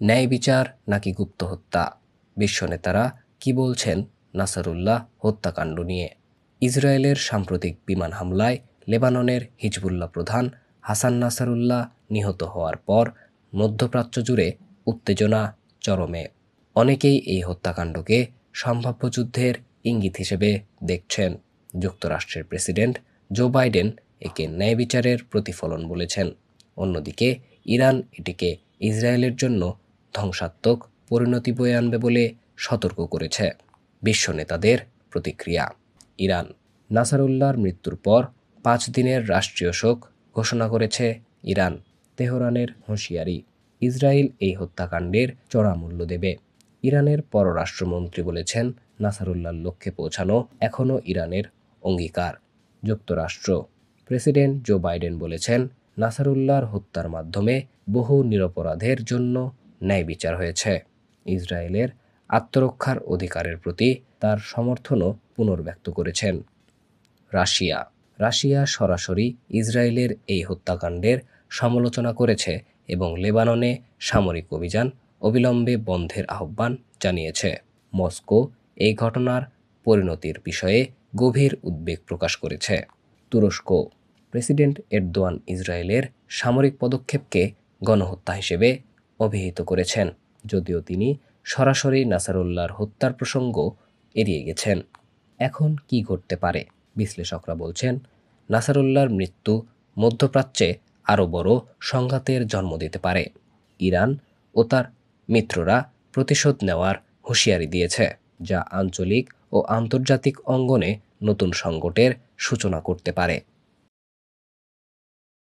ন্যায় বিচার নাকি গুপ্ত হত্যা? বিশ্ব নেতারা কি বলছেন নাসারুল্লাহ হত্যাকাণ্ড নিয়ে? ইসরায়েলের সাম্প্রতিক বিমান হামলায় লেবাননের হিজবুল্লাহ প্রধান হাসান নাসারুল্লাহ নিহত হওয়ার পর মধ্যপ্রাচ্য জুড়ে উত্তেজনা চরমে। অনেকেই এই হত্যাকাণ্ডকে সম্ভাব্য যুদ্ধের ইঙ্গিত হিসেবে দেখছেন। যুক্তরাষ্ট্রের প্রেসিডেন্ট জো বাইডেন একে ন্যায় বিচারের প্রতিফলন বলেছেন। অন্যদিকে ইরান এটিকে ইসরায়েলের জন্য ধ্বংসাত্মক পরিণতি বয়ে আনবে বলে সতর্ক করেছে। বিশ্ব নেতাদের প্রতিক্রিয়া। ইরান নাসারুল্লাহর মৃত্যুর পর 5 দিনের রাষ্ট্রীয় শোক ঘোষণা করেছে ইরান। তেহরানের হুঁশিয়ারি, ইসরায়েল এই হত্যাকাণ্ডের চড়া মূল্য দেবে। ইরানের পররাষ্ট্রমন্ত্রী বলেছেন, নাসারুল্লাহর লক্ষ্যে পৌঁছানো এখনও ইরানের অঙ্গীকার। যুক্তরাষ্ট্র প্রেসিডেন্ট জো বাইডেন বলেছেন, নাসারুল্লাহর হত্যার মাধ্যমে বহু নিরপরাধের জন্য ন্যায় বিচার হয়েছে। ইসরায়েলের আত্মরক্ষার অধিকারের প্রতি তার সমর্থনও পুনর্ব্যক্ত করেছেন। রাশিয়া সরাসরি ইসরায়েলের এই হত্যাকাণ্ডের সমালোচনা করেছে এবং লেবাননে সামরিক অভিযান অবিলম্বে বন্ধের আহ্বান জানিয়েছে। মস্কো এই ঘটনার পরিণতির বিষয়ে গভীর উদ্বেগ প্রকাশ করেছে। তুরস্ক প্রেসিডেন্ট এরদোয়ান ইসরায়েলের সামরিক পদক্ষেপকে গণহত্যা হিসেবে অভিহিত করেছেন, যদিও তিনি সরাসরি নাসারুল্লাহর হত্যার প্রসঙ্গ এড়িয়ে গেছেন। এখন কি ঘটতে পারে? বিশ্লেষকরা বলছেন, নাসারুল্লাহর মৃত্যু মধ্যপ্রাচ্যে আরও বড় সংঘাতের জন্ম দিতে পারে। ইরান ও তার মিত্ররা প্রতিশোধ নেওয়ার হুঁশিয়ারি দিয়েছে, যা আঞ্চলিক ও আন্তর্জাতিক অঙ্গনে নতুন সংকটের সূচনা করতে পারে।